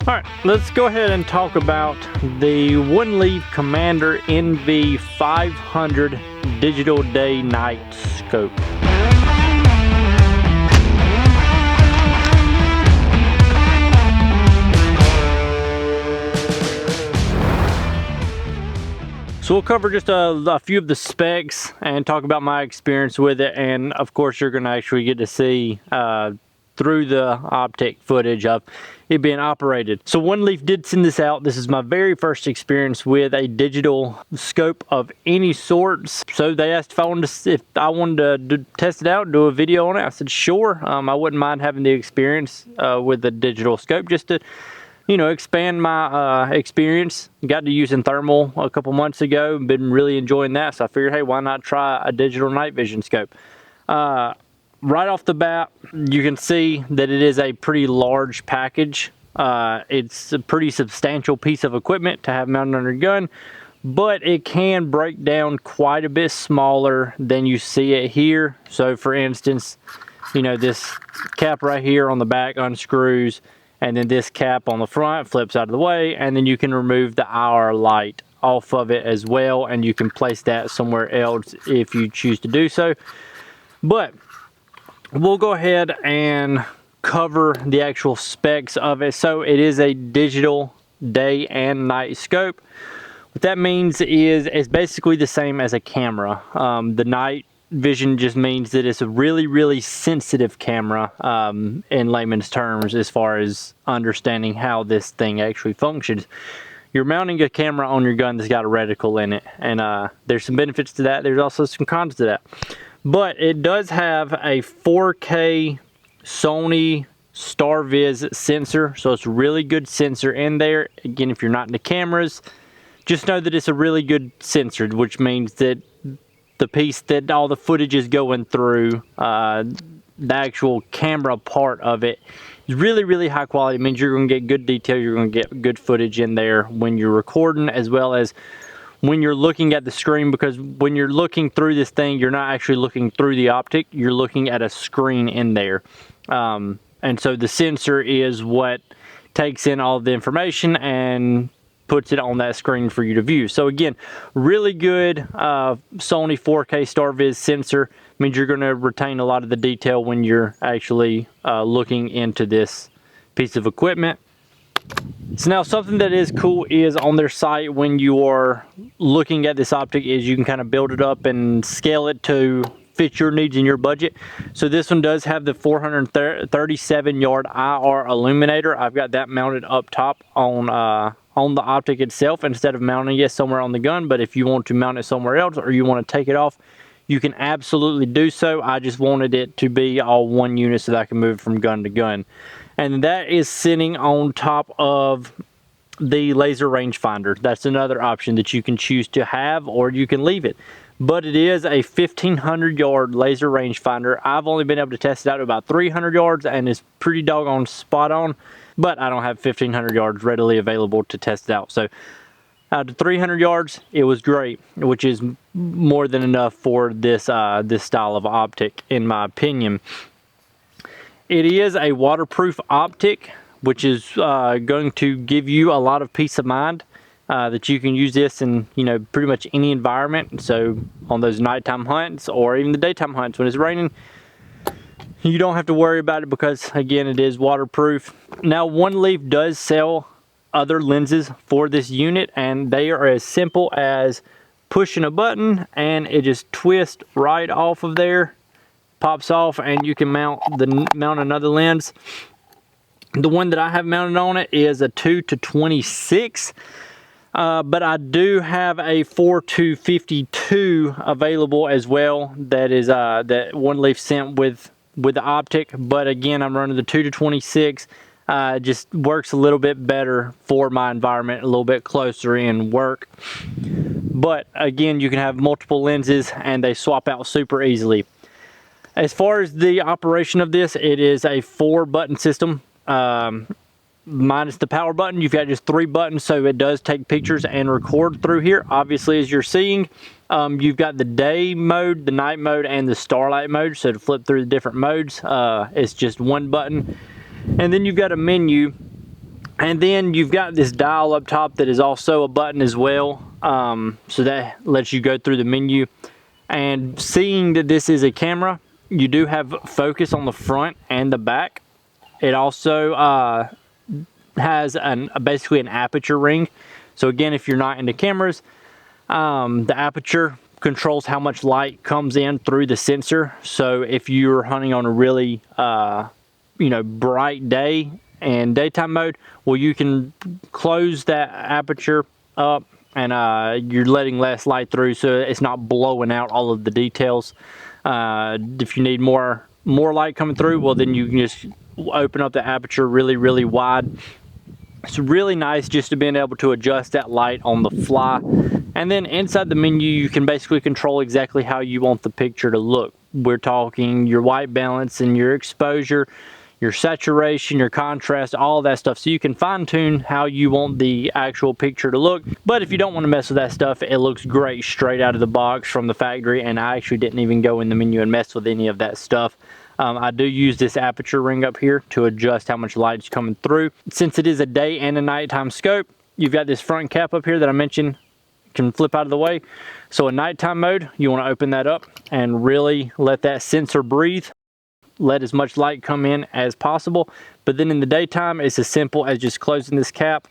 Alright, let's go ahead and talk about the OneLeaf Commander NV500 digital day-night scope. So we'll cover just a few of the specs and talk about my experience with it, and of course you're going to actually get to see through the optic footage of it being operated. So OneLeaf did send this out. This is my very first experience with a digital scope of any sorts. So they asked if I wanted to test it out, do a video on it. I said sure. I wouldn't mind having the experience with the digital scope, just to expand my experience. Got to using thermal a couple months ago, been really enjoying that, so I figured, hey, why not try a digital night vision scope. Right off the bat, you can see that it is a pretty large package. It's a pretty substantial piece of equipment to have mounted on your gun, but it can break down quite a bit smaller than you see it here. So for instance, this cap right here on the back unscrews, and then this cap on the front flips out of the way, and then you can remove the IR light off of it as well, and you can place that somewhere else if you choose to do so. But we'll go ahead and cover the actual specs of it. So it is a digital day and night scope. What that means is it's basically the same as a camera. The night vision just means that it's a really sensitive camera in layman's terms, as far as understanding how this thing actually functions. You're mounting a camera on your gun that's got a reticle in it, and there's some benefits to that. There's also some cons to that, but it does have a 4K Sony StarViz sensor, so it's a really good sensor in there. Again, if you're not into cameras, just know that it's a really good sensor, which means that the piece that all the footage is going through, the actual camera part of it, is really high quality. It means you're going to get good detail, you're going to get good footage in there when you're recording, as well as when you're looking at the screen, because when you're looking through this thing, you're not actually looking through the optic, you're looking at a screen in there. And so the sensor is what takes in all the information and puts it on that screen for you to view. So again, really good Sony 4K StarViz sensor. Means you're going to retain a lot of the detail when you're actually looking into this piece of equipment. So now something that is cool is on their site, when you are looking at this optic, is you can kind of build it up and scale it to fit your needs and your budget. So this one does have the 437 yard IR illuminator. I've got that mounted up top on the optic itself instead of mounting it somewhere on the gun. But if you want to mount it somewhere else, or you want to take it off, you can absolutely do so. I just wanted it to be all one unit so that I can move from gun to gun. And that is sitting on top of the laser rangefinder. That's another option that you can choose to have, or you can leave it. But it is a 1500 yard laser rangefinder. I've only been able to test it out to about 300 yards, and it's pretty doggone spot on. But I don't have 1500 yards readily available to test it out. So out to 300 yards, it was great, which is more than enough for this this style of optic, in my opinion. It is a waterproof optic, which is going to give you a lot of peace of mind that you can use this in pretty much any environment. So on those nighttime hunts, or even the daytime hunts when it's raining, you don't have to worry about it, because again, it is waterproof. Now OneLeaf does sell other lenses for this unit, and they are as simple as pushing a button and it just twists right off of there, pops off, and you can mount another lens. The one that I have mounted on it is a 2-26, but I do have a 4-52 available as well. That is that OneLeaf sent with the optic, but again, I'm running the 2-26. Just works a little bit better for my environment, a little bit closer in work. But again, you can have multiple lenses and they swap out super easily. As far as the operation of this, it is a 4-button system. Minus the power button, you've got just 3 buttons, so it does take pictures and record through here. Obviously, as you're seeing, you've got the day mode, the night mode, and the starlight mode. So to flip through the different modes, it's just 1 button. And then you've got a menu And then you've got this dial up top that is also a button as well. So that lets you go through the menu. And seeing that this is a camera, you do have focus on the front and the back. It also has basically an aperture ring. So again, if you're not into cameras, the aperture controls how much light comes in through the sensor. So if you're hunting on a really bright day and daytime mode, well, you can close that aperture up and you're letting less light through, so it's not blowing out all of the details. If you need more light coming through, well, then you can just open up the aperture really wide. It's really nice just to being able to adjust that light on the fly. And then inside the menu, you can basically control exactly how you want the picture to look. We're talking your white balance and your exposure, your saturation, your contrast, all that stuff. So you can fine tune how you want the actual picture to look. But if you don't want to mess with that stuff, it looks great straight out of the box from the factory. And I actually didn't even go in the menu and mess with any of that stuff. I do use this aperture ring up here to adjust how much light is coming through. Since it is a day and a nighttime scope, you've got this front cap up here that I mentioned can flip out of the way. So in nighttime mode, you want to open that up and really let that sensor breathe. Let as much light come in as possible. But then in the daytime, it's as simple as just closing this cap.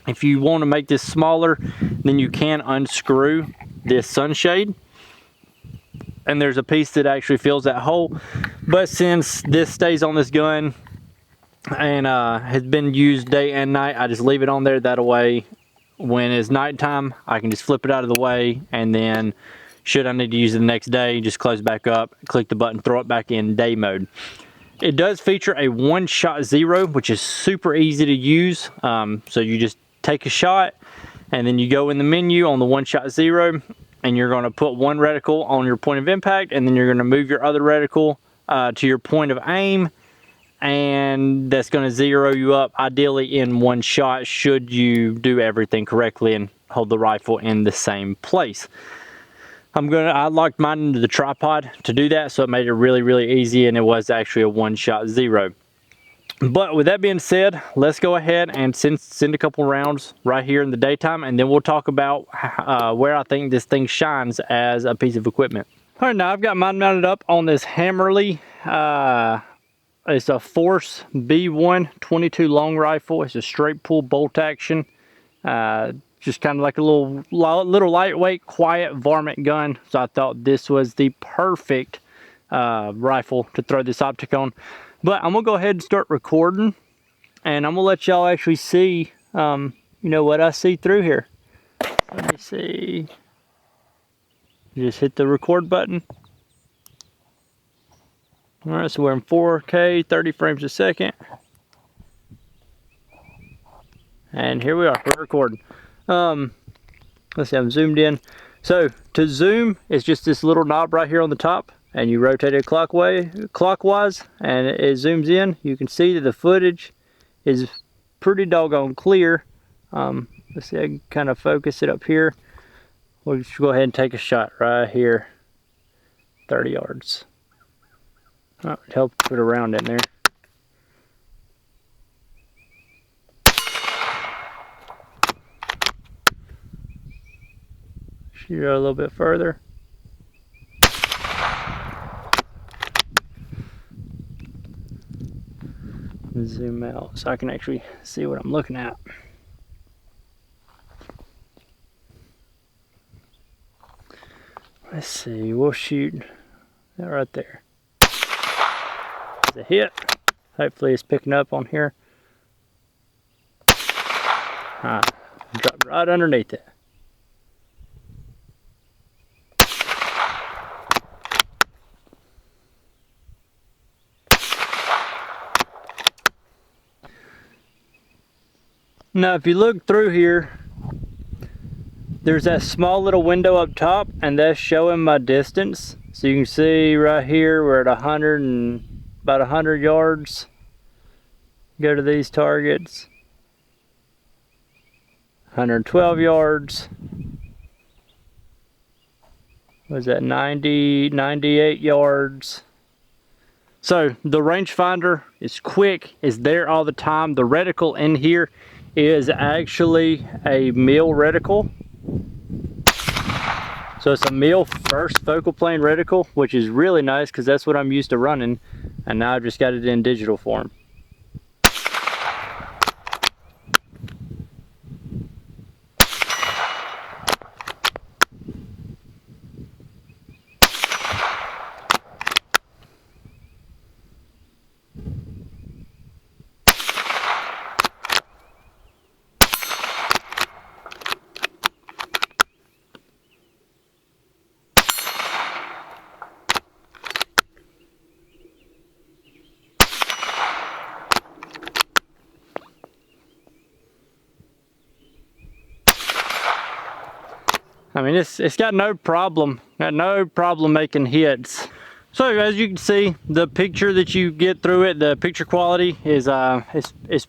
If you want to make this smaller, then you can unscrew this sunshade. And there's a piece that actually fills that hole. But since this stays on this gun and has been used day and night, I just leave it on there. That way, when it's nighttime, I can just flip it out of the way, and then should I need to use it the next day, just close back up, click the button, throw it back in day mode. It does feature a one-shot zero, which is super easy to use. So you just take a shot, and then you go in the menu on the one-shot zero, and you're going to put one reticle on your point of impact, and then you're going to move your other reticle to your point of aim, and that's going to zero you up ideally in one shot should you do everything correctly and hold the rifle in the same place. I locked mine into the tripod to do that, so it made it really easy, and it was actually a one-shot zero. But with that being said, let's go ahead and send a couple rounds right here in the daytime, and then we'll talk about where I think this thing shines as a piece of equipment. All right, now I've got mine mounted up on this Hammerly. It's a Force B1 22 long rifle. It's a straight pull bolt action. Just kind of like a little lightweight, quiet varmint gun. So I thought this was the perfect rifle to throw this optic on. But I'm gonna go ahead and start recording, and I'm gonna let y'all actually see, what I see through here. Let me see. Just hit the record button. All right, so we're in 4K, 30 frames a second. And here we are, we're recording. Let's see, I'm zoomed in. So to zoom, it's just this little knob right here on the top, and you rotate it clockwise, and it zooms in. You can see that the footage is pretty doggone clear. Let's see, I can kind of focus it up here. We'll just go ahead and take a shot right here, 30 yards. Oh, it helped put a round in there. Shoot it a little bit further. And zoom out so I can actually see what I'm looking at. Let's see, we'll shoot that right there. It's a hit. Hopefully it's picking up on here. Dropped right underneath it. Now if you look through here, there's that small little window up top, and that's showing my distance. So you can see right here we're at about 100 yards. Go to these targets. 112 yards. Was that 98 yards? So the rangefinder is quick, is there all the time. The reticle in here is actually a mil reticle. So it's a mil first focal plane reticle, which is really nice because that's what I'm used to running, and now I've just got it in digital form. I mean, it's got no problem making hits. So as you can see, the picture that you get through it, the picture quality is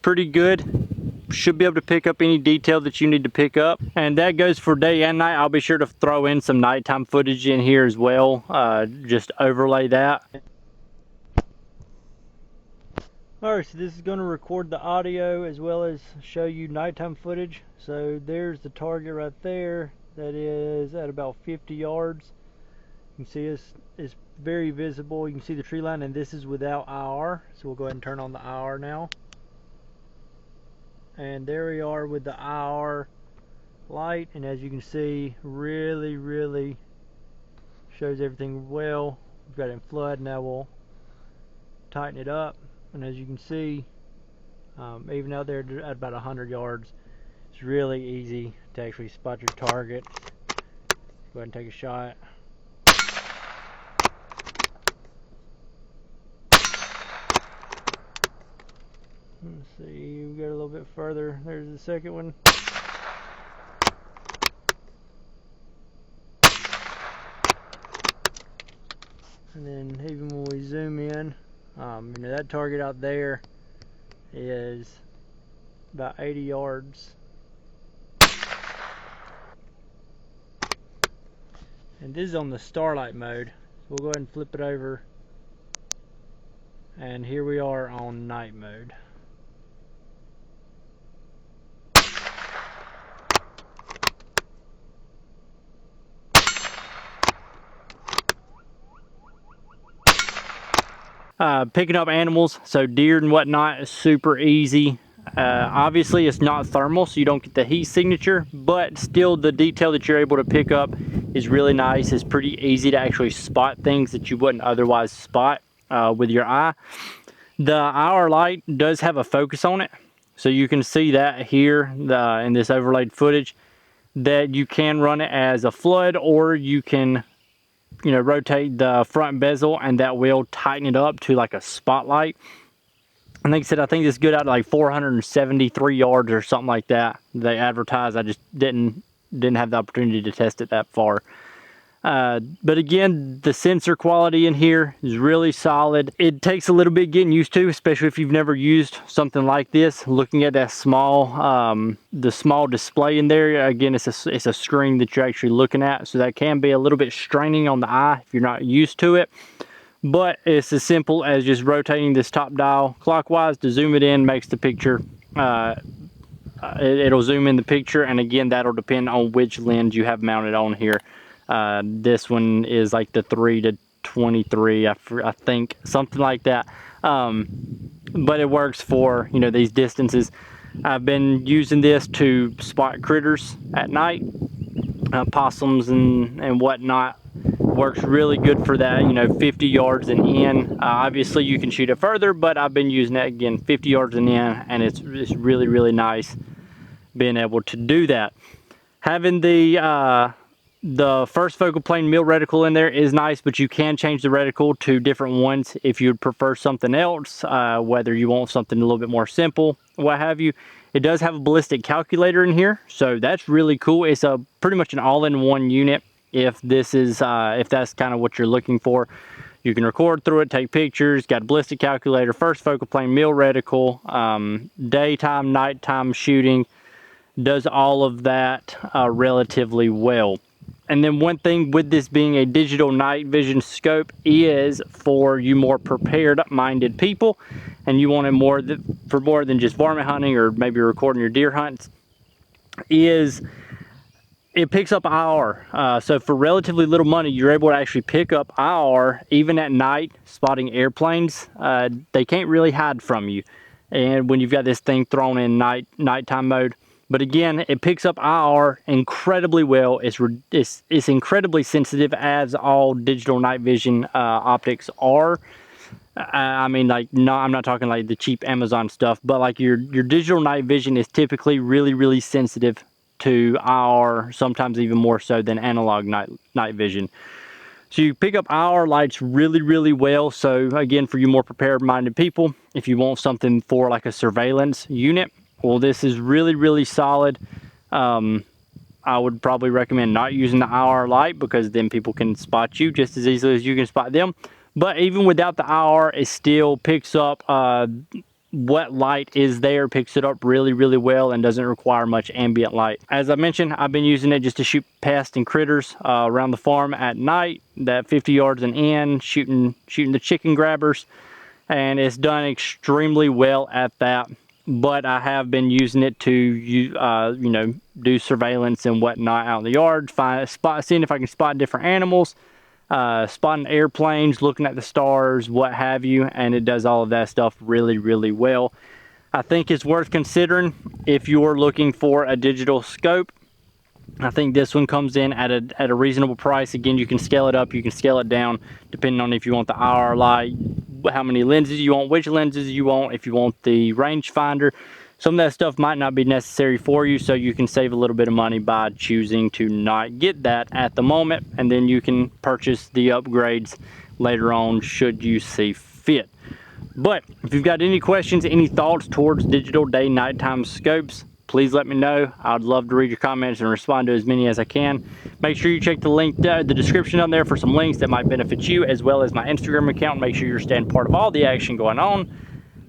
pretty good. Should be able to pick up any detail that you need to pick up, and that goes for day and night. I'll be sure to throw in some nighttime footage in here as well, just overlay that. Alright, so this is going to record the audio as well as show you nighttime footage. So there's the target right there. That is at about 50 yards. You can see it's very visible. You can see the tree line, and this is without IR. So we'll go ahead and turn on the IR now. And there we are with the IR light, and as you can see, really shows everything well. We've got it in flood. Now we'll tighten it up, and as you can see, even out there at about 100 yards, it's really easy to actually spot your target. Go ahead and take a shot. Let's see, we got a little bit further. There's the second one. And then even when we zoom in, you know, that target out there is about 80 yards. And this is on the starlight mode. So we'll go ahead and flip it over. And here we are on night mode. Picking up animals, so deer and whatnot, is super easy. Obviously it's not thermal, so you don't get the heat signature, but still the detail that you're able to pick up is really nice. It's pretty easy to actually spot things that you wouldn't otherwise spot with your eye. The IR light does have a focus on it, so you can see that here in this overlaid footage, that you can run it as a flood, or you can, you know, rotate the front bezel, and that will tighten it up to like a spotlight. And like I said, I think this is good out to like 473 yards or something like that. They advertise. I just didn't have the opportunity to test it that far. But again, the sensor quality in here is really solid. It takes a little bit getting used to, especially if you've never used something like this. Looking at that the small display in there, again, it's a screen that you're actually looking at, so that can be a little bit straining on the eye if you're not used to it. But it's as simple as just rotating this top dial clockwise to zoom it in, makes the picture, it'll zoom in the picture, and again, that'll depend on which lens you have mounted on here. This one is like the 3 to 23, I think, something like that. But it works for, you know, these distances. I've been using this to spot critters at night, possums and whatnot. Works really good for that, you know, 50 yards and in. Obviously you can shoot it further, but I've been using it again 50 yards and in, and it's really nice being able to do that. Having the first focal plane mil reticle in there is nice, but you can change the reticle to different ones if you'd prefer something else, whether you want something a little bit more simple, what have you. It does have a ballistic calculator in here, so that's really cool. It's pretty much an all-in-one unit. If this is if that's kind of what you're looking for, you can record through it, take pictures. Got a ballistic calculator, first focal plane mil reticle, daytime, nighttime shooting, does all of that relatively well. And then one thing with this being a digital night vision scope is for you more prepared minded people, and you want it for more than just varmint hunting or maybe recording your deer hunts, is it picks up IR. So for relatively little money, you're able to actually pick up IR even at night, spotting airplanes. They can't really hide from you. And when you've got this thing thrown in nighttime mode. But again, it picks up IR incredibly well. It's incredibly sensitive, as all digital night vision optics are. I mean, like, no, I'm not talking like the cheap Amazon stuff, but like your digital night vision is typically really sensitive to IR, sometimes even more so than analog night vision. So you pick up IR lights really well. So again, for you more prepared minded people, if you want something for like a surveillance unit, well, this is really solid. I would probably recommend not using the IR light, because then people can spot you just as easily as you can spot them. But even without the IR, it still picks up what light is there, picks it up really well, and doesn't require much ambient light. As I mentioned, I've been using it just to shoot pests and critters around the farm at night, that 50 yards and in, shooting the chicken grabbers, and it's done extremely well at that. But I have been using it to you know, do surveillance and whatnot out in the yard, seeing if I can spot different animals, spotting airplanes, looking at the stars, what have you, and it does all of that stuff really well. I think it's worth considering if you're looking for a digital scope. I think this one comes in at a reasonable price. Again, you can scale it up, you can scale it down, depending on if you want the IR light, how many lenses you want, which lenses you want, if you want the rangefinder. Some of that stuff might not be necessary for you, so you can save a little bit of money by choosing to not get that at the moment, and then you can purchase the upgrades later on should you see fit. But if you've got any questions, any thoughts towards digital day nighttime scopes, please let me know. I'd love to read your comments and respond to as many as I can. Make sure you check the description down there for some links that might benefit you, as well as my Instagram account. Make sure you're staying part of all the action going on.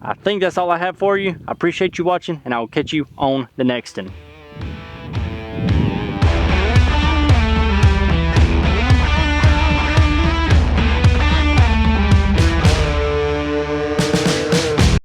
I think that's all I have for you. I appreciate you watching, and I will catch you on the next one.